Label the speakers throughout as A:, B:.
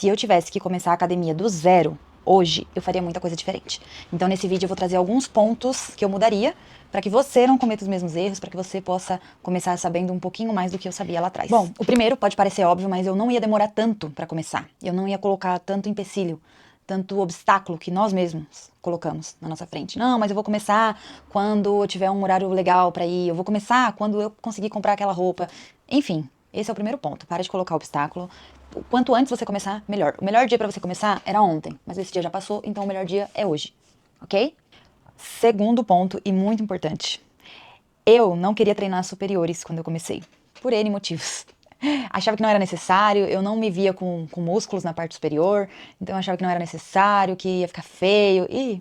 A: Se eu tivesse que começar a academia do zero, hoje, eu faria muita coisa diferente. Então, nesse vídeo, eu vou trazer alguns pontos que eu mudaria para que você não cometa os mesmos erros, para que você possa começar sabendo um pouquinho mais do que eu sabia lá atrás. Bom, o primeiro pode parecer óbvio, mas eu não ia demorar tanto para começar. Eu não ia colocar tanto empecilho, tanto obstáculo que nós mesmos colocamos na nossa frente. Não, mas eu vou começar quando eu tiver um horário legal para ir, eu vou começar quando eu conseguir comprar aquela roupa. Enfim, esse é o primeiro ponto. Para de colocar obstáculo. Quanto antes você começar, melhor. O melhor dia para você começar era ontem, mas esse dia já passou, então o melhor dia é hoje, ok? Segundo ponto, e muito importante. Eu não queria treinar superiores quando eu comecei, por N motivos. Achava que não era necessário, eu não me via com músculos na parte superior, então eu achava que não era necessário, que ia ficar feio, e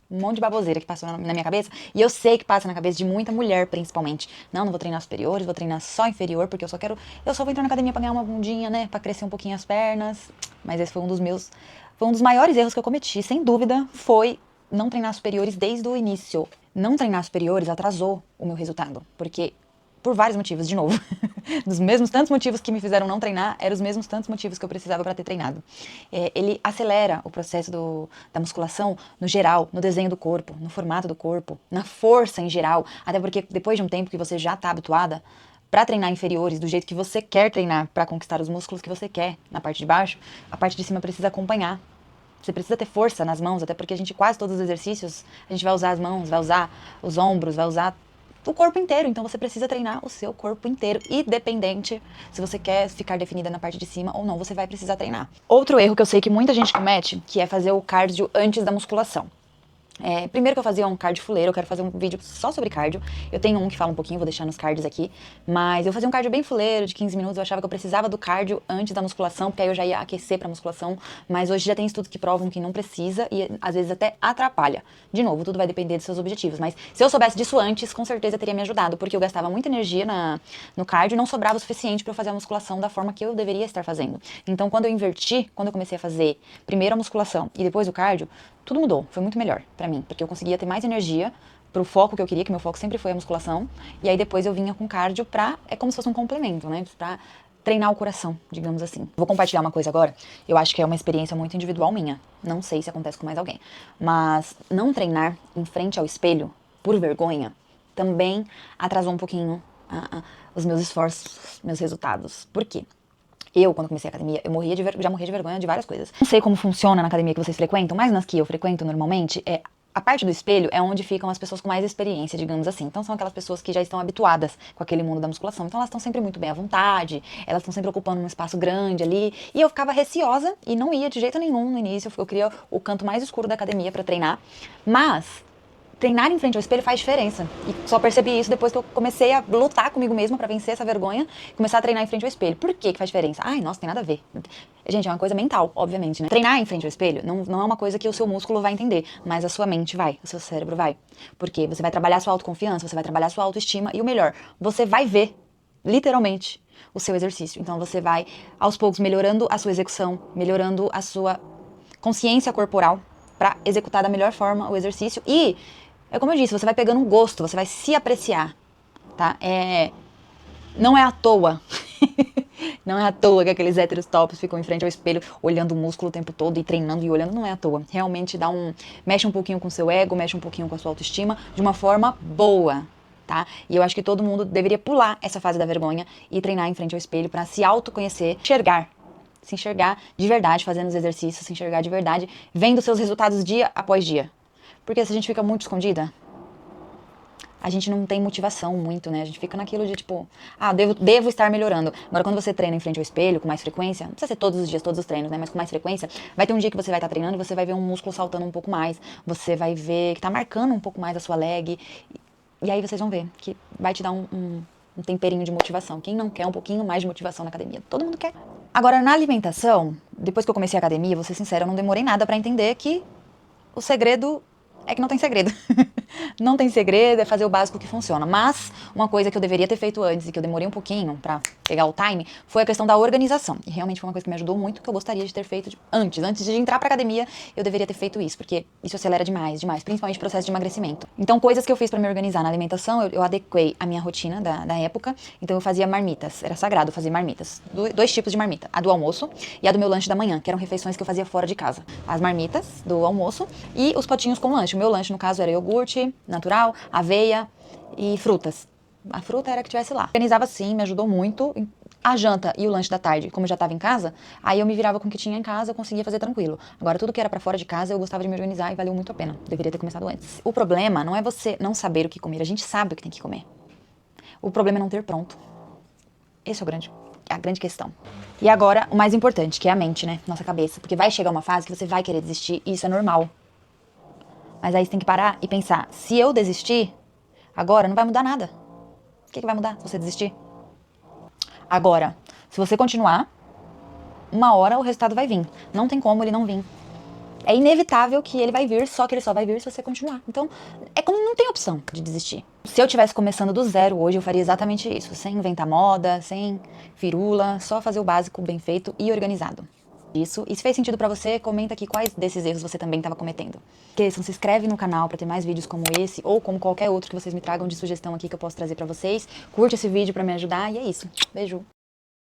A: um monte de baboseira que passou na minha cabeça, e eu sei que passa na cabeça de muita mulher, principalmente. Não vou treinar superiores, vou treinar só inferior, porque eu só vou entrar na academia pra ganhar uma bundinha, né, pra crescer um pouquinho as pernas. Mas esse foi um dos maiores erros que eu cometi, sem dúvida, foi não treinar superiores desde o início. Não treinar superiores atrasou o meu resultado, porque por vários motivos, de novo. Dos mesmos tantos motivos que me fizeram não treinar, eram os mesmos tantos motivos que eu precisava para ter treinado. Ele acelera o processo da musculação no geral, no desenho do corpo, no formato do corpo, na força em geral. Até porque depois de um tempo que você já está habituada para treinar inferiores do jeito que você quer treinar para conquistar os músculos que você quer na parte de baixo, a parte de cima precisa acompanhar. Você precisa ter força nas mãos, até porque quase todos os exercícios, a gente vai usar as mãos, vai usar os ombros, vai usar o corpo inteiro. Então você precisa treinar o seu corpo inteiro, independente se você quer ficar definida na parte de cima ou não, você vai precisar treinar. Outro erro que eu sei que muita gente comete, que é fazer o cardio antes da musculação. Primeiro que eu fazia um cardio fuleiro, eu quero fazer um vídeo só sobre cardio. Eu tenho um que fala um pouquinho, vou deixar nos cards aqui. Mas eu fazia um cardio bem fuleiro, de 15 minutos. Eu achava que eu precisava do cardio antes da musculação, porque aí eu já ia aquecer pra musculação. Mas hoje já tem estudos que provam que não precisa e às vezes até atrapalha. De novo, tudo vai depender dos seus objetivos. Mas se eu soubesse disso antes, com certeza teria me ajudado, porque eu gastava muita energia no cardio e não sobrava o suficiente pra eu fazer a musculação da forma que eu deveria estar fazendo. Então quando eu inverti, quando eu comecei a fazer primeiro a musculação e depois o cardio, tudo mudou, foi muito melhor pra mim, porque eu conseguia ter mais energia pro foco que eu queria, que meu foco sempre foi a musculação, e aí depois eu vinha com cardio é como se fosse um complemento, né, pra treinar o coração, digamos assim. Vou compartilhar uma coisa agora, eu acho que é uma experiência muito individual minha, não sei se acontece com mais alguém, mas não treinar em frente ao espelho, por vergonha, também atrasou um pouquinho os meus esforços, meus resultados. Por quê? Eu, quando comecei a academia, já morria de vergonha de várias coisas. Não sei como funciona na academia que vocês frequentam, mas nas que eu frequento normalmente, a parte do espelho é onde ficam as pessoas com mais experiência, digamos assim. Então são aquelas pessoas que já estão habituadas com aquele mundo da musculação. Então elas estão sempre muito bem à vontade, elas estão sempre ocupando um espaço grande ali. E eu ficava receosa e não ia de jeito nenhum no início. Eu queria o canto mais escuro da academia pra treinar. Mas treinar em frente ao espelho faz diferença. E só percebi isso depois que eu comecei a lutar comigo mesma pra vencer essa vergonha e começar a treinar em frente ao espelho. Por que faz diferença? Ai, nossa, tem nada a ver. Gente, é uma coisa mental, obviamente, né? Treinar em frente ao espelho não é uma coisa que o seu músculo vai entender, mas a sua mente vai, o seu cérebro vai. Porque você vai trabalhar a sua autoconfiança, você vai trabalhar a sua autoestima e o melhor, você vai ver, literalmente, o seu exercício. Então você vai, aos poucos, melhorando a sua execução, melhorando a sua consciência corporal pra executar da melhor forma o exercício e é como eu disse, você vai pegando um gosto, você vai se apreciar, tá? Não é à toa, não é à toa que aqueles héteros tops ficam em frente ao espelho olhando o músculo o tempo todo e treinando e olhando, não é à toa. Realmente mexe um pouquinho com o seu ego, mexe um pouquinho com a sua autoestima, de uma forma boa, tá? E eu acho que todo mundo deveria pular essa fase da vergonha e treinar em frente ao espelho pra se autoconhecer, se enxergar de verdade fazendo os exercícios, se enxergar de verdade, vendo seus resultados dia após dia. Porque se a gente fica muito escondida, a gente não tem motivação muito, né? A gente fica naquilo de tipo, devo estar melhorando. Agora, quando você treina em frente ao espelho, com mais frequência, não precisa ser todos os dias, todos os treinos, né? Mas com mais frequência, vai ter um dia que você vai estar treinando e você vai ver um músculo saltando um pouco mais. Você vai ver que tá marcando um pouco mais a sua leg. E aí vocês vão ver que vai te dar um temperinho de motivação. Quem não quer um pouquinho mais de motivação na academia? Todo mundo quer. Agora, na alimentação, depois que eu comecei a academia, vou ser sincera, eu não demorei nada pra entender que o segredo é que não tem segredo. Não tem segredo, é fazer o básico que funciona. Mas uma coisa que eu deveria ter feito antes e que eu demorei um pouquinho pra pegar o time foi a questão da organização. E realmente foi uma coisa que me ajudou muito, que eu gostaria de ter feito antes de entrar pra academia, eu deveria ter feito isso, porque isso acelera demais, principalmente o processo de emagrecimento. Então, coisas que eu fiz pra me organizar na alimentação, eu adequei a minha rotina da época. Então, eu fazia marmitas, era sagrado fazer marmitas. Dois tipos de marmita, a do almoço e a do meu lanche da manhã, que eram refeições que eu fazia fora de casa. As marmitas do almoço e os potinhos com lanche. O meu lanche, no caso, era iogurte natural, aveia e frutas. A fruta era que tivesse lá. Organizava assim, me ajudou muito. A janta e o lanche da tarde, como eu já estava em casa, aí eu me virava com o que tinha em casa, eu conseguia fazer tranquilo. Agora, tudo que era pra fora de casa, eu gostava de me organizar e valeu muito a pena. Deveria ter começado antes. O problema não é você não saber o que comer, a gente sabe o que tem que comer. O problema é não ter pronto. Esse é a grande questão. E agora, o mais importante, que é a mente, né? Nossa cabeça. Porque vai chegar uma fase que você vai querer desistir e isso é normal. Mas aí você tem que parar e pensar, se eu desistir, agora não vai mudar nada. O que vai mudar se você desistir? Agora, se você continuar, uma hora o resultado vai vir. Não tem como ele não vir. É inevitável que ele vai vir, só que ele só vai vir se você continuar. Então, é como não tem opção de desistir. Se eu tivesse começando do zero hoje, eu faria exatamente isso. Sem inventar moda, sem firula, só fazer o básico bem feito e organizado. Isso. E se fez sentido pra você, comenta aqui quais desses erros você também estava cometendo. Esqueçam, se inscreve no canal pra ter mais vídeos como esse ou como qualquer outro que vocês me tragam de sugestão aqui que eu posso trazer pra vocês. Curte esse vídeo pra me ajudar e é isso. Beijo!